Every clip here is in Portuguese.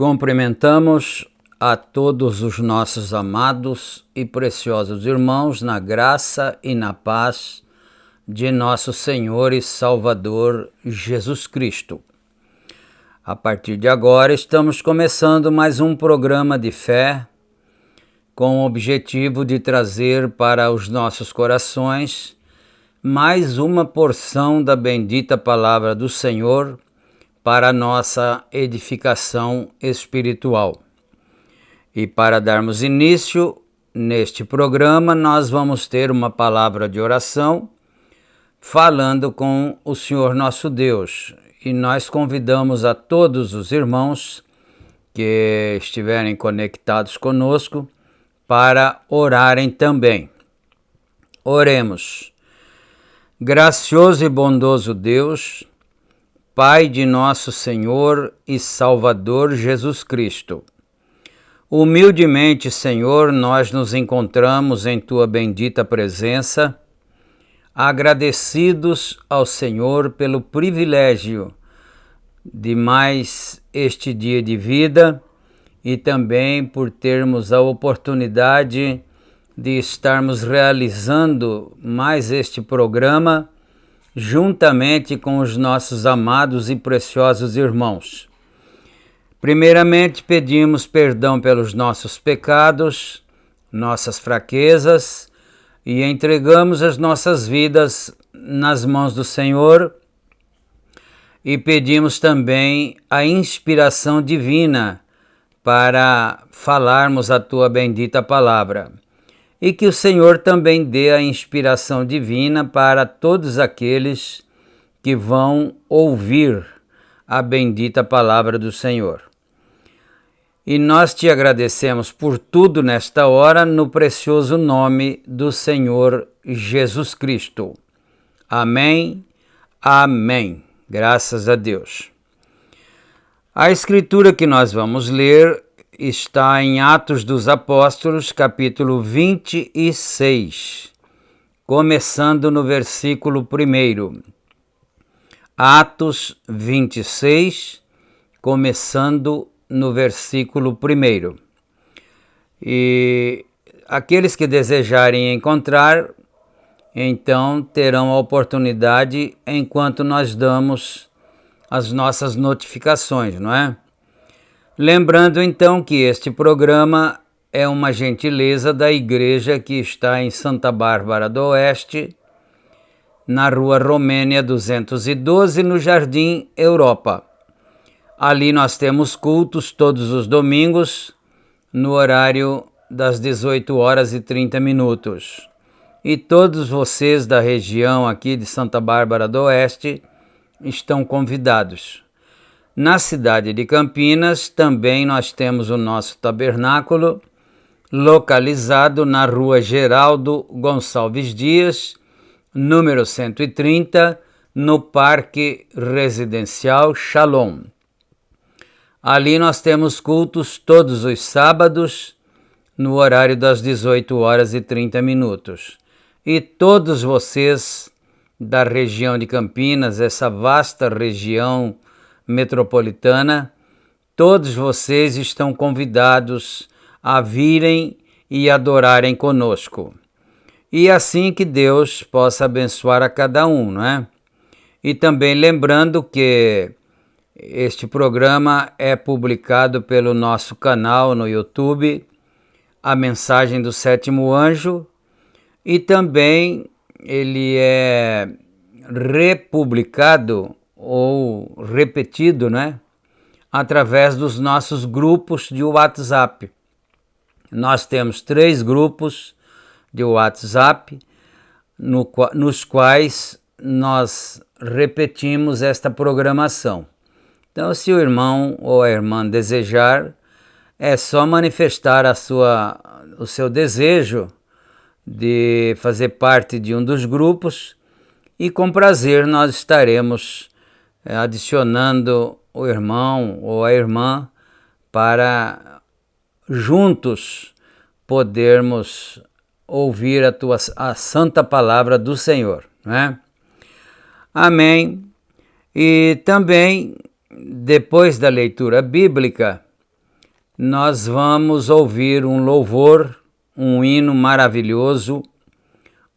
Cumprimentamos a todos os nossos amados e preciosos irmãos na graça e na paz de nosso Senhor e Salvador Jesus Cristo. A partir de agora estamos começando mais um programa de fé com o objetivo de trazer para os nossos corações mais uma porção da bendita palavra do Senhor para a nossa edificação espiritual. E para darmos início neste programa, nós vamos ter uma palavra de oração falando com o Senhor nosso Deus. E nós convidamos a todos os irmãos que estiverem conectados conosco para orarem também. Oremos. Gracioso e bondoso Deus, Pai de nosso Senhor e Salvador Jesus Cristo, humildemente, Senhor, nós nos encontramos em Tua bendita presença, agradecidos ao Senhor pelo privilégio de mais este dia de vida e também por termos a oportunidade de estarmos realizando mais este programa juntamente com os nossos amados e preciosos irmãos. Primeiramente, pedimos perdão pelos nossos pecados, nossas fraquezas e entregamos as nossas vidas nas mãos do Senhor e pedimos também a inspiração divina para falarmos a tua bendita palavra. E que o Senhor também dê a inspiração divina para todos aqueles que vão ouvir a bendita palavra do Senhor. E nós te agradecemos por tudo nesta hora, no precioso nome do Senhor Jesus Cristo. Amém, amém. Graças a Deus. A escritura que nós vamos ler está em Atos dos Apóstolos, capítulo 26, começando no versículo 1. Atos 26, começando no versículo 1. E aqueles que desejarem encontrar, então terão a oportunidade enquanto nós damos as nossas notificações, não é? Lembrando então que este programa é uma gentileza da igreja que está em Santa Bárbara do Oeste, na Rua Romênia 212, no Jardim Europa. Ali nós temos cultos todos os domingos, no horário das 18h30. E todos vocês da região aqui de Santa Bárbara do Oeste estão convidados. Na cidade de Campinas também nós temos o nosso tabernáculo, localizado na Rua Geraldo Gonçalves Dias, número 130, no Parque Residencial Shalom. Ali nós temos cultos todos os sábados, no horário das 18h30. E todos vocês da região de Campinas, essa vasta região metropolitana, todos vocês estão convidados a virem e adorarem conosco. E assim que Deus possa abençoar a cada um, não é? E também lembrando que este programa é publicado pelo nosso canal no YouTube, A Mensagem do Sétimo Anjo, e também ele é republicado ou repetido, né? Através dos nossos grupos de WhatsApp. Nós temos 3 grupos de WhatsApp, nos quais nós repetimos esta programação. Então, se o irmão ou a irmã desejar, é só manifestar o seu desejo de fazer parte de um dos grupos e com prazer nós estaremos adicionando o irmão ou a irmã para juntos podermos ouvir a santa palavra do Senhor, né? Amém. E também, depois da leitura bíblica, nós vamos ouvir um louvor, um hino maravilhoso,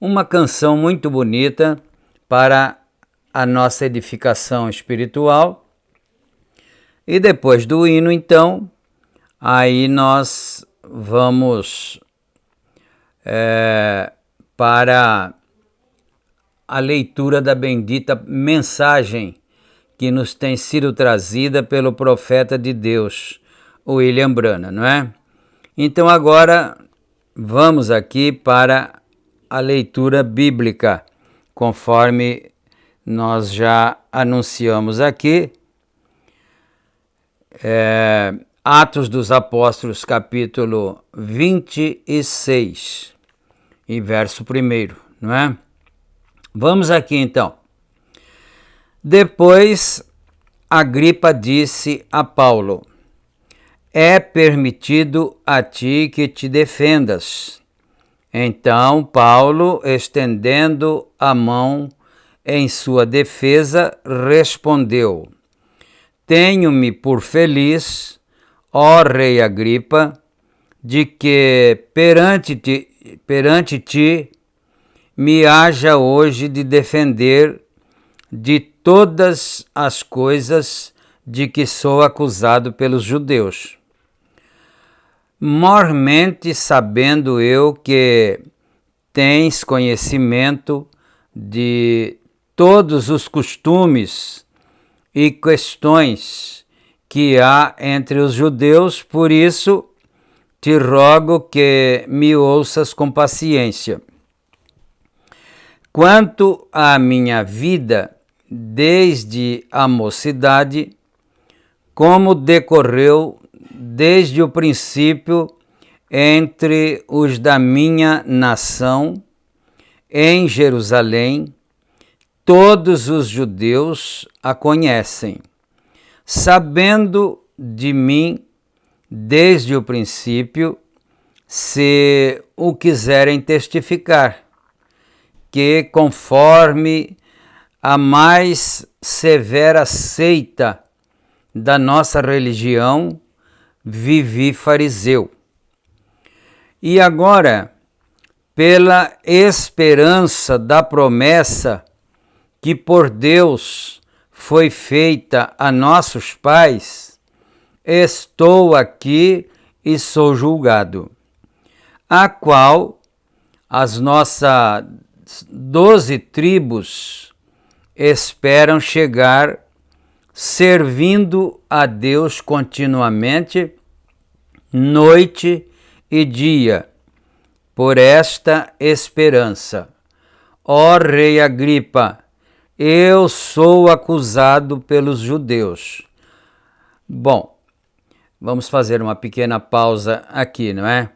uma canção muito bonita para a nossa edificação espiritual. E depois do hino, então, aí nós vamos para a leitura da bendita mensagem que nos tem sido trazida pelo profeta de Deus, William Branham, não é? Então agora vamos aqui para a leitura bíblica, conforme nós já anunciamos aqui. Atos dos Apóstolos, capítulo 26, e verso 1, não é? Vamos aqui então. Depois, Agripa disse a Paulo: é permitido a ti que te defendas. Então Paulo, estendendo a mão em sua defesa, respondeu: tenho-me por feliz, ó rei Agripa, de que perante ti me haja hoje de defender de todas as coisas de que sou acusado pelos judeus. Mormente sabendo eu que tens conhecimento de todos os costumes e questões que há entre os judeus, por isso te rogo que me ouças com paciência. Quanto à minha vida, desde a mocidade, como decorreu desde o princípio entre os da minha nação, em Jerusalém, todos os judeus a conhecem, sabendo de mim desde o princípio, se o quiserem testificar, que conforme a mais severa seita da nossa religião, vivi fariseu. E agora, pela esperança da promessa que por Deus foi feita a nossos pais, estou aqui e sou julgado, a qual as nossas 12 tribos esperam chegar, servindo a Deus continuamente, noite e dia, por esta esperança. Ó Rei Agripa, eu sou acusado pelos judeus. Bom, vamos fazer uma pequena pausa aqui, não é?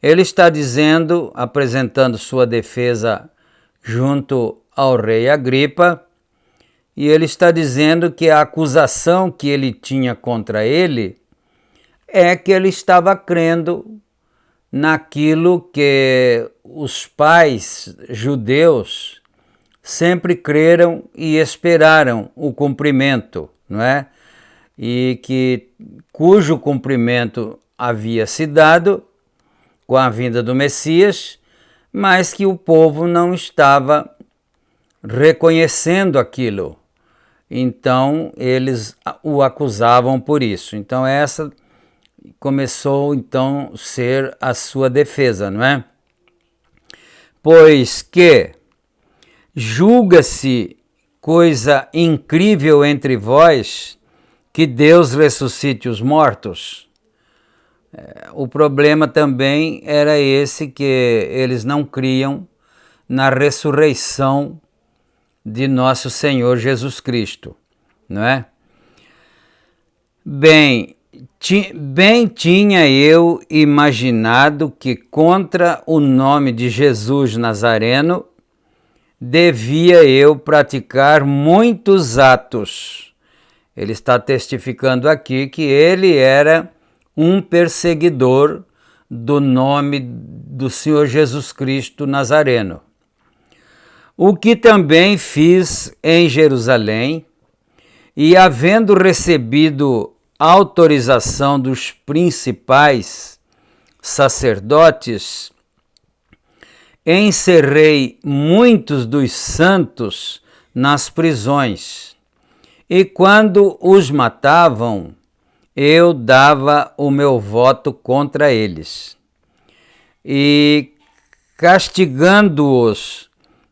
Ele está dizendo, apresentando sua defesa junto ao rei Agripa, e ele está dizendo que a acusação que ele tinha contra ele é que ele estava crendo naquilo que os pais judeus sempre creram e esperaram o cumprimento, não é? E que cujo cumprimento havia se dado com a vinda do Messias, mas que o povo não estava reconhecendo aquilo. Então, eles o acusavam por isso. Então, essa começou, então, a ser a sua defesa, não é? Pois que julga-se coisa incrível entre vós que Deus ressuscite os mortos. O problema também era esse, que eles não criam na ressurreição de nosso Senhor Jesus Cristo, não é? Bem tinha eu imaginado que contra o nome de Jesus Nazareno devia eu praticar muitos atos. Ele está testificando aqui que ele era um perseguidor do nome do Senhor Jesus Cristo Nazareno. O que também fiz em Jerusalém, e havendo recebido autorização dos principais sacerdotes, encerrei muitos dos santos nas prisões, e quando os matavam, eu dava o meu voto contra eles. E castigando-os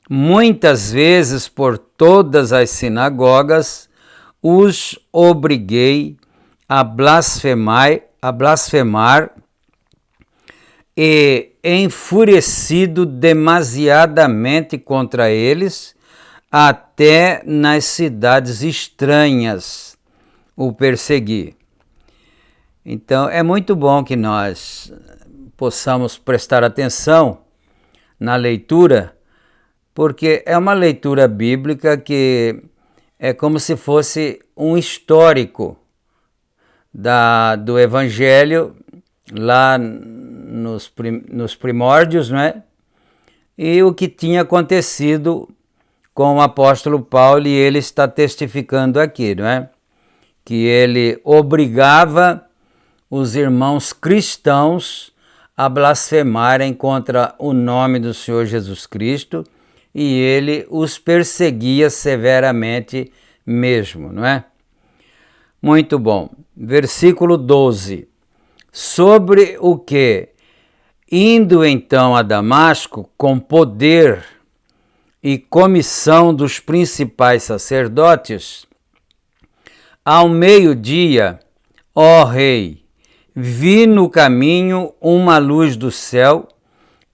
muitas vezes por todas as sinagogas, os obriguei a blasfemar e, enfurecido demasiadamente contra eles, até nas cidades estranhas o persegui. Então, é muito bom que nós possamos prestar atenção na leitura, porque é uma leitura bíblica que é como se fosse um histórico do Evangelho lá nos primórdios, não é? E o que tinha acontecido com o apóstolo Paulo, e ele está testificando aqui, não é? Que ele obrigava os irmãos cristãos a blasfemarem contra o nome do Senhor Jesus Cristo, e ele os perseguia severamente mesmo, não é? Muito bom. Versículo 12. Sobre o que, indo então a Damasco com poder e comissão dos principais sacerdotes, Ao meio-dia, ó rei, vi no caminho uma luz do céu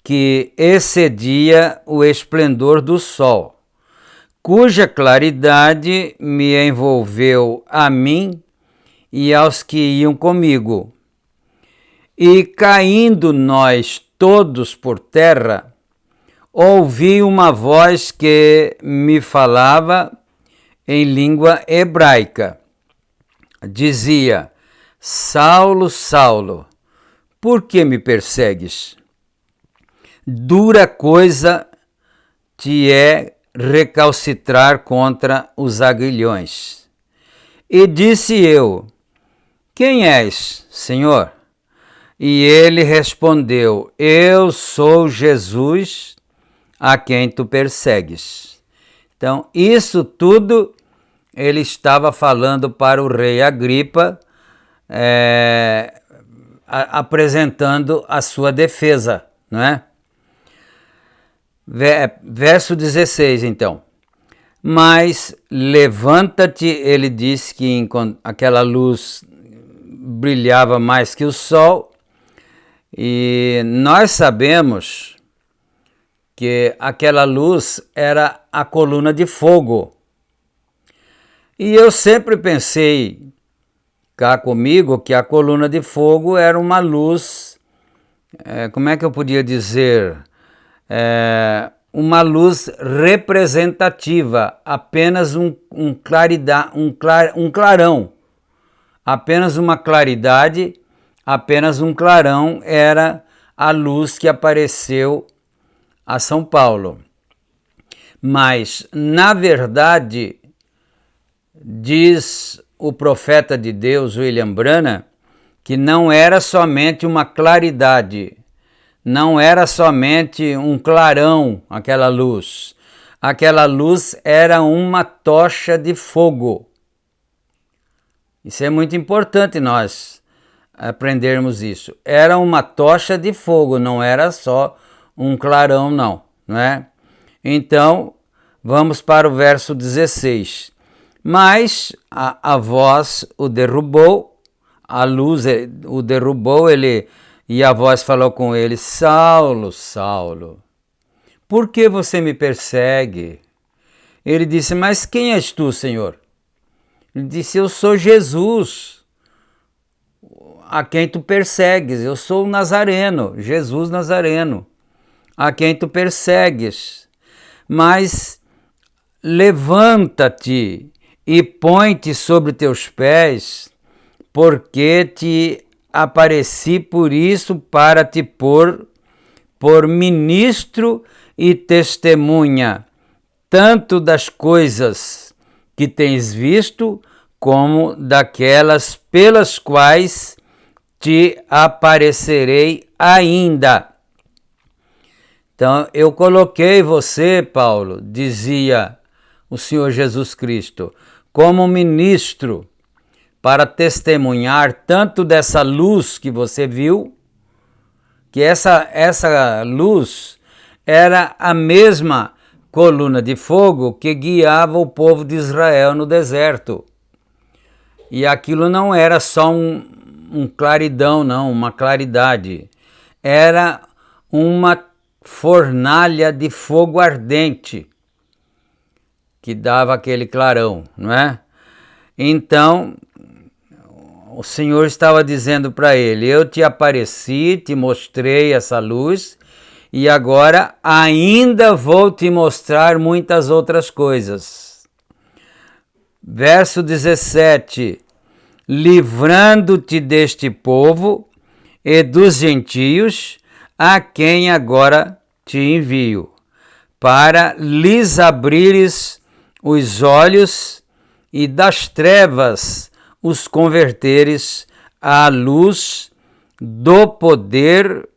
que excedia o esplendor do sol, cuja claridade me envolveu a mim e aos que iam comigo. E caindo nós todos por terra, ouvi uma voz que me falava em língua hebraica. Dizia: Saulo, Saulo, por que me persegues? Dura coisa te é recalcitrar contra os aguilhões. E disse eu: Quem és, Senhor? E ele respondeu: Eu sou Jesus, a quem tu persegues. Então, isso tudo ele estava falando para o rei Agripa, apresentando a sua defesa, não é? Verso 16, então. Mas levanta-te, ele disse que aquela luz brilhava mais que o sol, e nós sabemos que aquela luz era a coluna de fogo. E eu sempre pensei cá comigo que a coluna de fogo era uma luz, como é que eu podia dizer? Uma luz representativa, apenas um clarão, apenas uma claridade, apenas um clarão era a luz que apareceu a São Paulo. Mas, na verdade, diz o profeta de Deus, William Branham, que não era somente uma claridade, não era somente um clarão aquela luz. Aquela luz era uma tocha de fogo. Isso é muito importante nós aprendermos isso. Era uma tocha de fogo, não era só um clarão, não é? Então, vamos para o verso 16. Mas a voz o derrubou, a luz o derrubou, e a voz falou com ele: Saulo, Saulo, por que você me persegue? Ele disse: Mas quem és tu, Senhor? Ele disse: Eu sou Jesus, a quem tu persegues. Eu sou o Nazareno, Jesus Nazareno, a quem tu persegues. Mas levanta-te e põe-te sobre teus pés, porque te apareci por isso, para te pôr por ministro e testemunha, tanto das coisas que tens visto, como daquelas pelas quais te aparecerei ainda. Então, eu coloquei você, Paulo, dizia o Senhor Jesus Cristo, como ministro, para testemunhar tanto dessa luz que você viu, que essa luz era a mesma coluna de fogo que guiava o povo de Israel no deserto. E aquilo não era só um claridão, não, uma claridade. Era uma fornalha de fogo ardente que dava aquele clarão, não é? Então, o Senhor estava dizendo para ele: eu te apareci, te mostrei essa luz, e agora ainda vou te mostrar muitas outras coisas. Verso 17: livrando-te deste povo e dos gentios, a quem agora te envio, para lhes abrires os olhos e das trevas os converteres à luz do poder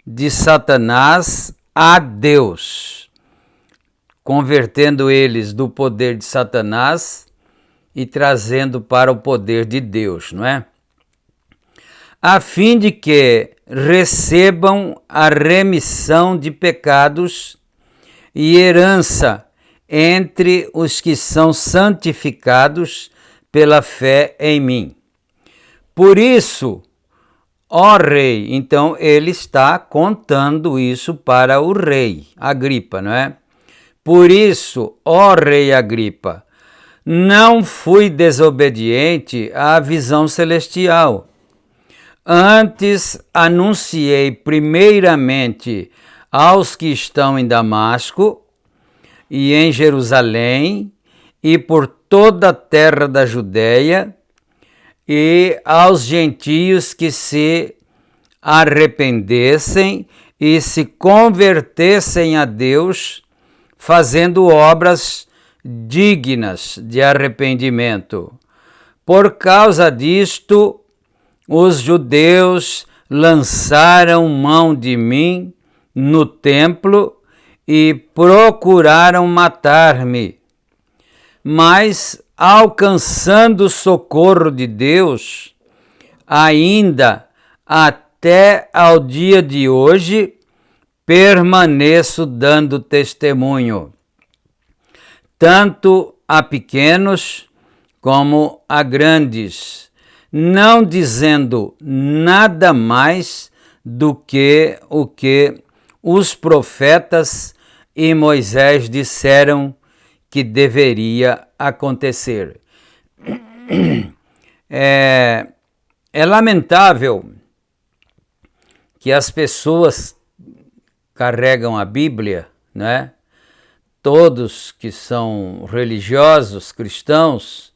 de Satanás a Deus, convertendo eles do poder de Satanás e trazendo para o poder de Deus, não é? A fim de que recebam a remissão de pecados e herança entre os que são santificados pela fé em mim. Por isso, ó rei, então ele está contando isso para o rei Agripa, não é? Por isso, ó rei Agripa, não fui desobediente à visão celestial. Antes anunciei primeiramente aos que estão em Damasco e em Jerusalém e por toda a terra da Judéia e aos gentios que se arrependessem e se convertessem a Deus, fazendo obras dignas de arrependimento. Por causa disto, os judeus lançaram mão de mim no templo e procuraram matar-me. Mas, alcançando o socorro de Deus, ainda até ao dia de hoje, permaneço dando testemunho, tanto a pequenos como a grandes, não dizendo nada mais do que o que os profetas e Moisés disseram que deveria acontecer. É lamentável que as pessoas carregam a Bíblia, né? Todos que são religiosos, cristãos,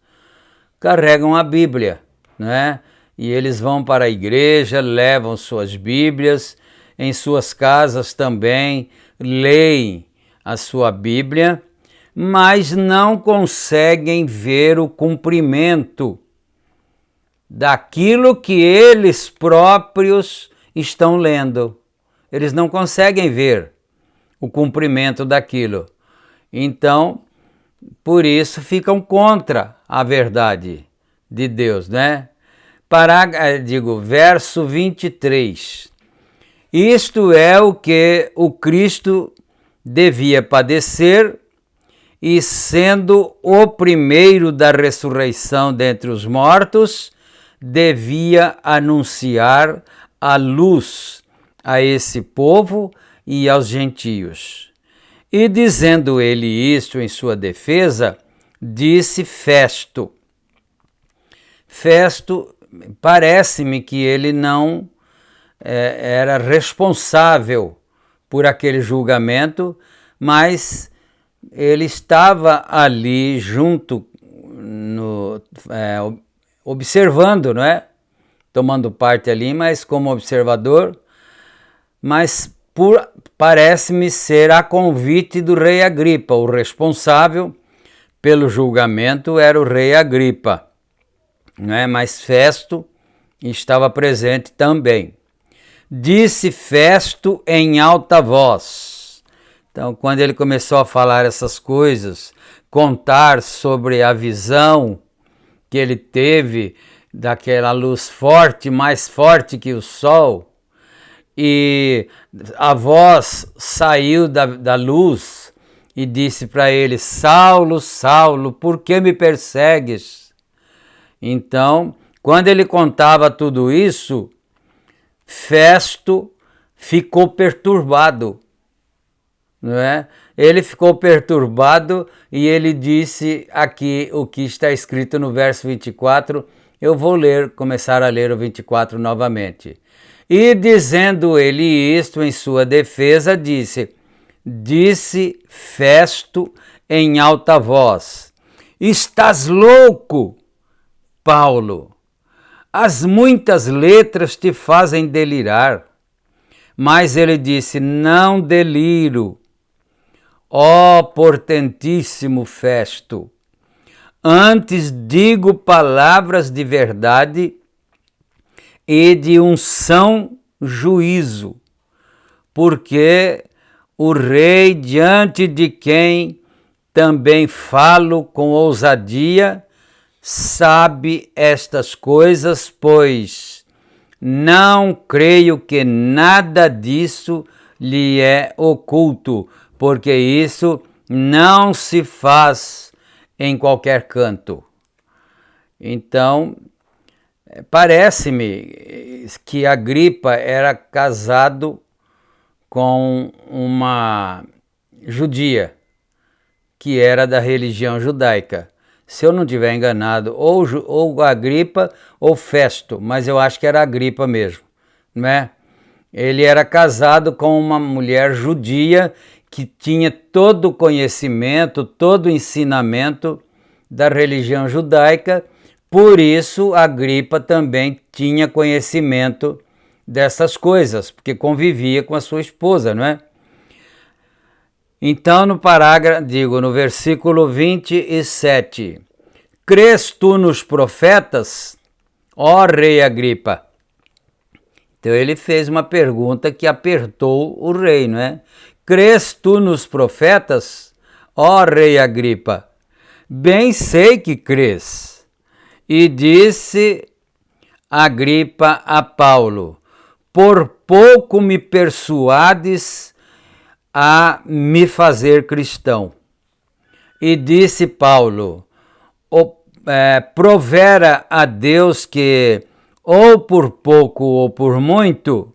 carregam a Bíblia, né? E eles vão para a igreja, levam suas Bíblias, em suas casas também leem a sua Bíblia, mas não conseguem ver o cumprimento daquilo que eles próprios estão lendo. Eles não conseguem ver o cumprimento daquilo. Então, por isso ficam contra a verdade de Deus, né? Verso 23. Isto é o que o Cristo devia padecer e, sendo o primeiro da ressurreição dentre os mortos, devia anunciar a luz a esse povo e aos gentios. E dizendo ele isto em sua defesa, disse Festo. Festo, parece-me que ele não era responsável por aquele julgamento, mas ele estava ali junto, observando, não é? Tomando parte ali, mas como observador, mas parece-me ser a convite do rei Agripa. O responsável pelo julgamento era o rei Agripa, não é? Mas Festo estava presente também. Disse Festo em alta voz. Então, quando ele começou a falar essas coisas, contar sobre a visão que ele teve daquela luz forte, mais forte que o sol, e a voz saiu da luz e disse para ele: Saulo, Saulo, por que me persegues? Então, quando ele contava tudo isso, Festo ficou perturbado, não é? Ele ficou perturbado e ele disse aqui o que está escrito no verso 24. Eu vou começar a ler o 24 novamente. E dizendo ele isto em sua defesa, disse Festo em alta voz: Estás louco, Paulo? As muitas letras te fazem delirar. Mas ele disse: Não deliro, ó portentíssimo Festo. Antes digo palavras de verdade e de um são juízo, porque o rei, diante de quem também falo com ousadia, sabe estas coisas, pois não creio que nada disso lhe é oculto, porque isso não se faz em qualquer canto. Então, parece-me que Agripa era casado com uma judia, que era da religião judaica. Se eu não estiver enganado, ou Agripa ou Festo, mas eu acho que era Agripa mesmo, né? Ele era casado com uma mulher judia que tinha todo o conhecimento, todo o ensinamento da religião judaica, por isso Agripa também tinha conhecimento dessas coisas, porque convivia com a sua esposa, não é? Então, no versículo 27, crês tu nos profetas, ó rei Agripa? Então ele fez uma pergunta que apertou o rei, não é? Crês tu nos profetas, ó rei Agripa? Bem sei que crês. E disse Agripa a Paulo, por pouco me persuades a me fazer cristão. E disse Paulo, provera a Deus que, ou por pouco ou por muito,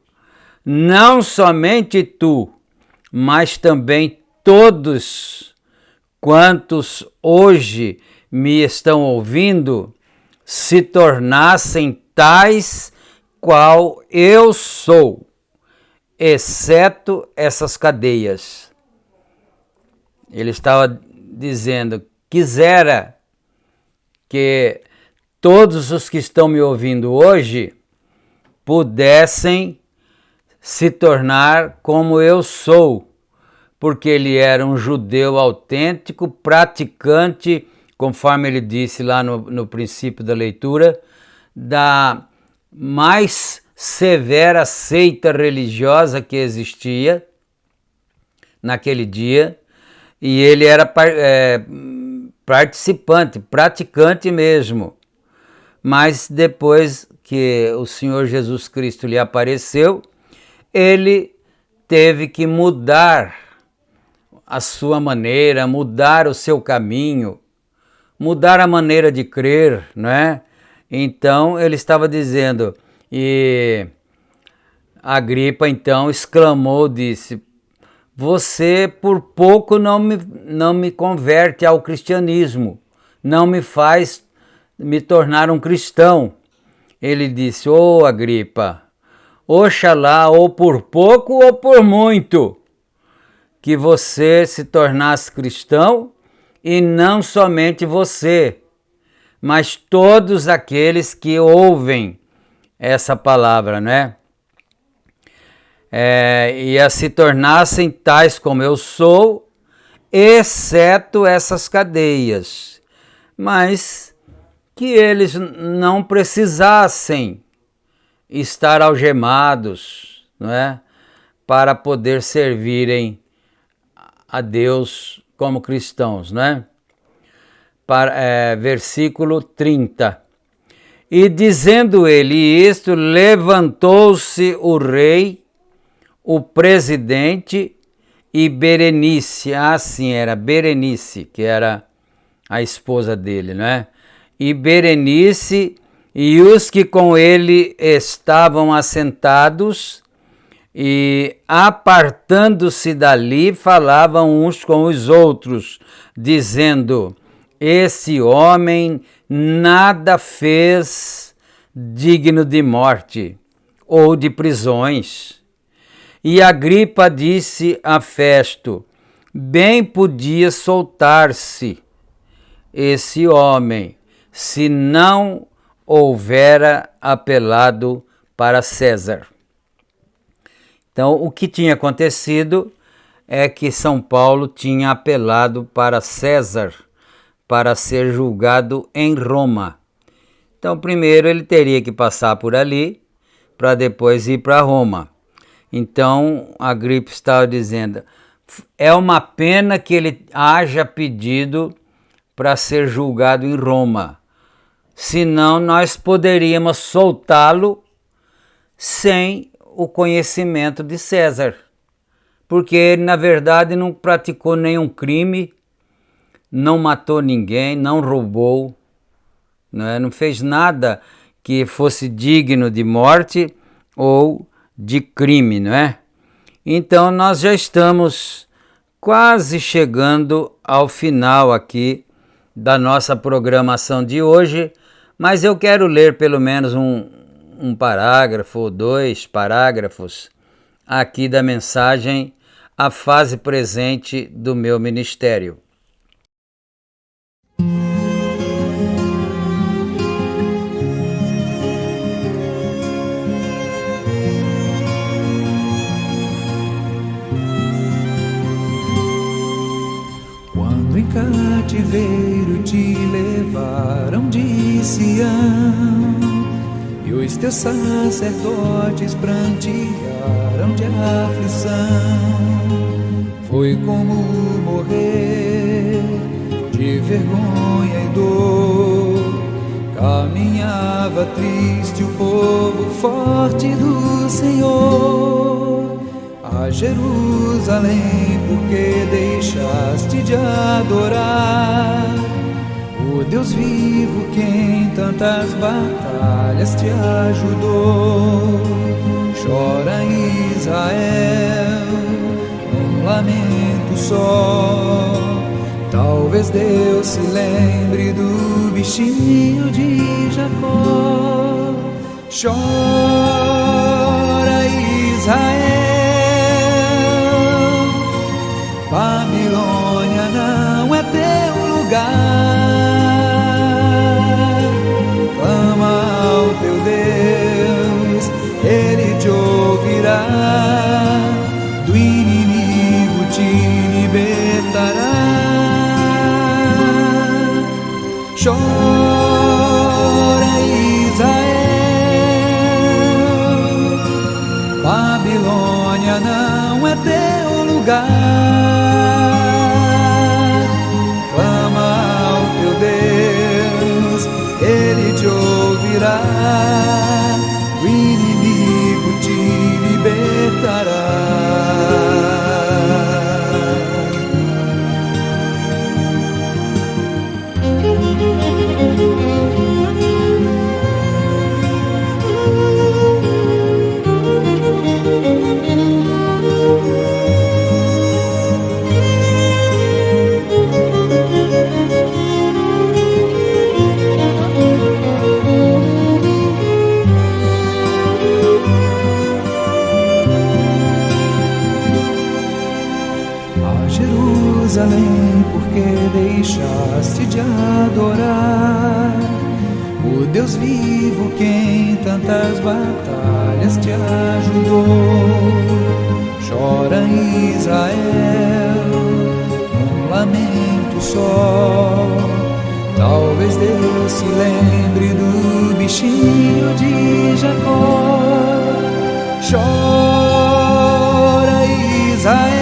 não somente tu, mas também todos quantos hoje me estão ouvindo, se tornassem tais qual eu sou, exceto essas cadeias. Ele estava dizendo, quisera que todos os que estão me ouvindo hoje pudessem se tornar como eu sou, porque ele era um judeu autêntico, praticante, conforme ele disse lá no princípio da leitura, da mais severa seita religiosa que existia naquele dia, e ele era participante, praticante mesmo. Mas depois que o Senhor Jesus Cristo lhe apareceu, ele teve que mudar a sua maneira, mudar o seu caminho, mudar a maneira de crer, não é? Então ele estava dizendo, e Agripa então exclamou, disse, você por pouco não me converte ao cristianismo, não me faz me tornar um cristão. Ele disse, ô Agripa, oxalá ou por pouco ou por muito, que você se tornasse cristão, e não somente você, mas todos aqueles que ouvem essa palavra, né? E a se tornassem tais como eu sou, exceto essas cadeias, mas que eles não precisassem estar algemados, não é? Para poder servirem a Deus como cristãos, né? Versículo 30. E dizendo ele isto, levantou-se o rei, o presidente e Berenice, assim era Berenice, que era a esposa dele, né? E Berenice e os que com ele estavam assentados, e apartando-se dali, falavam uns com os outros, dizendo, esse homem nada fez digno de morte ou de prisões. E Agripa disse a Festo, bem podia soltar-se esse homem, se não houvera apelado para César. Então, o que tinha acontecido é que São Paulo tinha apelado para César para ser julgado em Roma. Então, primeiro ele teria que passar por ali para depois ir para Roma. Então, Agripa estava dizendo, é uma pena que ele haja pedido para ser julgado em Roma, senão nós poderíamos soltá-lo sem o conhecimento de César, porque ele na verdade não praticou nenhum crime, não matou ninguém, não roubou, não é? Não fez nada que fosse digno de morte ou de crime, não é? Então nós já estamos quase chegando ao final aqui da nossa programação de hoje, mas eu quero ler pelo menos um parágrafo ou 2 parágrafos aqui da mensagem A Fase Presente do Meu Ministério. Quando em cativeiro te levaram de Sião, e os teus sacerdotes prantearam de aflição, foi como morrer de vergonha e dor. Caminhava triste o povo forte do Senhor a Jerusalém, porque deixaste de adorar o Deus vivo que em tantas batalhas te ajudou. Chora Israel, um lamento só. Talvez Deus se lembre do bichinho de Jacó. Chora Israel, Babilônia não é teu lugar. Clama ao teu Deus, Ele te ouvirá. Do inimigo te libertará. Chora Israel, Babilônia não é teu lugar. Ele te ouvirá, o inimigo te libertará. Jerusalém, porque deixaste de adorar o Deus vivo que em tantas batalhas te ajudou. Chora Israel, um lamento só. Talvez Deus se lembre do bichinho de Jacó. Chora Israel,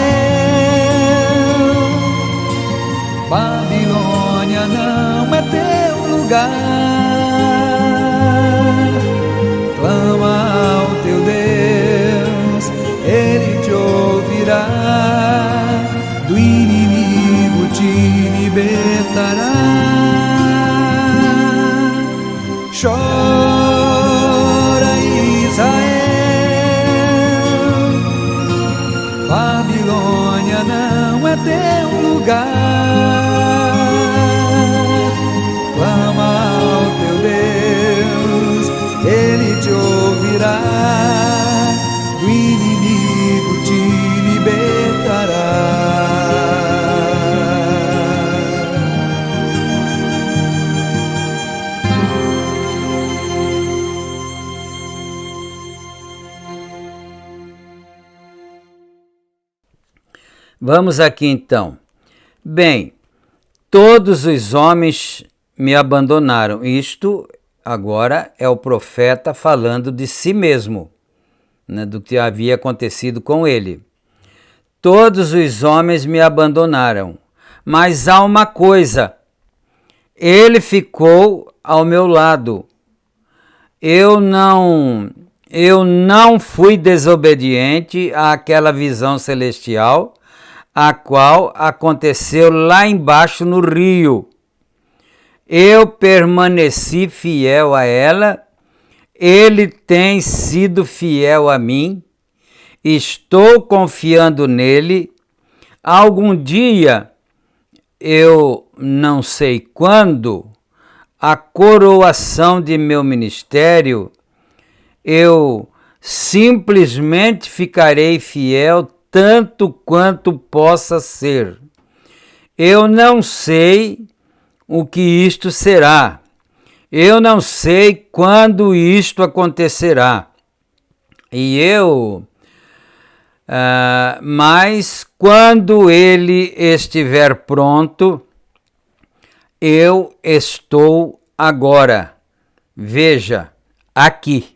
Babilônia não é teu lugar. Clama ao teu Deus, Ele te ouvirá. Do inimigo te libertará. Chora Israel, Babilônia não é teu lugar. Clama ao teu Deus, Ele te ouvirá. Do inimigo te libertará. Vamos aqui então. Bem, todos os homens me abandonaram. Isto agora é o profeta falando de si mesmo, né, do que havia acontecido com ele. Todos os homens me abandonaram, mas há uma coisa: ele ficou ao meu lado. Eu não fui desobediente àquela visão celestial, a qual aconteceu lá embaixo no rio. eu permaneci fiel a ela, ele tem sido fiel a mim, estou confiando nele. Algum dia, eu não sei quando, a coroação de meu ministério, eu simplesmente ficarei fiel tanto quanto possa ser. Eu não sei o que isto será. Eu não sei quando isto acontecerá. Mas quando ele estiver pronto, eu estou agora. Veja, aqui.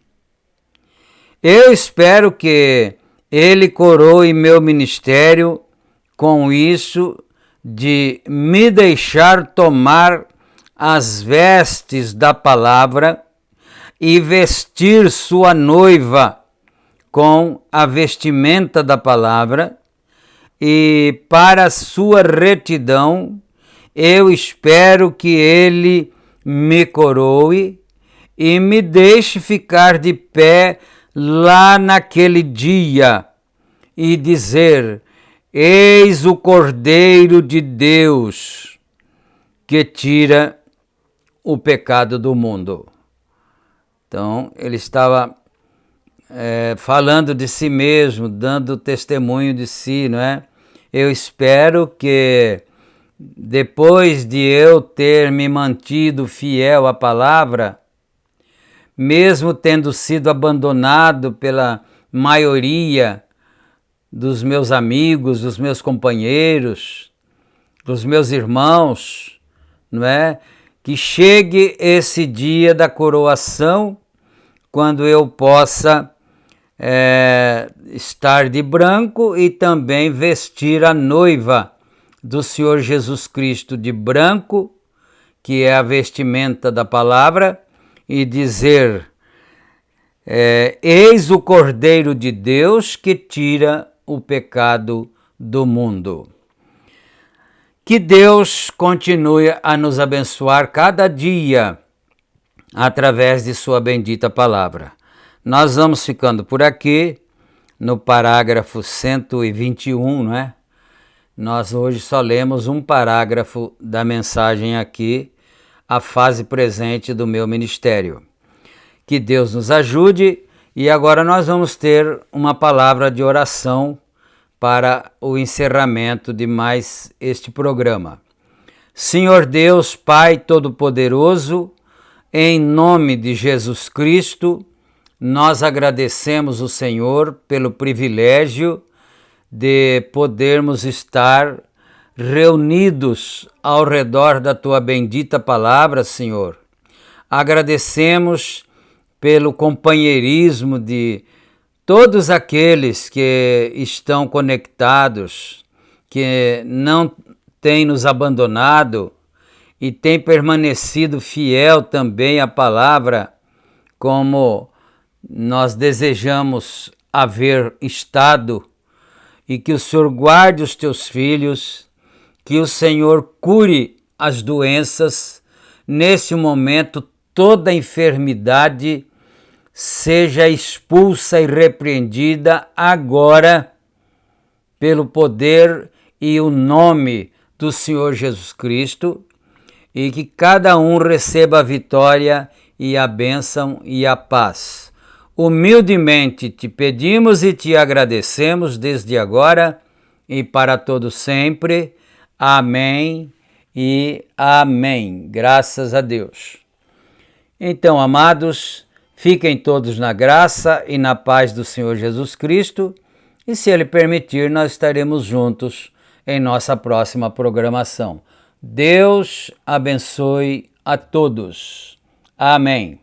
Eu espero que ele coroe meu ministério com isso de me deixar tomar as vestes da palavra e vestir sua noiva com a vestimenta da palavra, e para sua retidão eu espero que ele me coroe e me deixe ficar de pé lá naquele dia e dizer: eis o Cordeiro de Deus que tira o pecado do mundo. Então, ele estava falando de si mesmo, dando testemunho de si, não é? Eu espero que depois de eu ter me mantido fiel à palavra, mesmo tendo sido abandonado pela maioria dos meus amigos, dos meus companheiros, dos meus irmãos, não é? Que chegue esse dia da coroação, quando eu possa estar de branco e também vestir a noiva do Senhor Jesus Cristo de branco, que é a vestimenta da palavra, e dizer: eis o Cordeiro de Deus que tira o pecado do mundo. Que Deus continue a nos abençoar cada dia através de sua bendita palavra. Nós vamos ficando por aqui no parágrafo 121, não é? Nós hoje só lemos um parágrafo da mensagem aqui, a fase presente do meu ministério. Que Deus nos ajude, e agora nós vamos ter uma palavra de oração para o encerramento de mais este programa. Senhor Deus, Pai Todo-Poderoso, em nome de Jesus Cristo, nós agradecemos o Senhor pelo privilégio de podermos estar reunidos ao redor da Tua bendita palavra, Senhor. Agradecemos pelo companheirismo de todos aqueles que estão conectados, que não têm nos abandonado e têm permanecido fiel também à palavra, como nós desejamos haver estado, e que o Senhor guarde os teus filhos, que o Senhor cure as doenças. Nesse momento, toda enfermidade seja expulsa e repreendida agora pelo poder e o nome do Senhor Jesus Cristo, e que cada um receba a vitória e a bênção e a paz. Humildemente te pedimos e te agradecemos desde agora e para todo sempre. Amém e amém. Graças a Deus. Então, amados, fiquem todos na graça e na paz do Senhor Jesus Cristo, e se Ele permitir, nós estaremos juntos em nossa próxima programação. Deus abençoe a todos. Amém.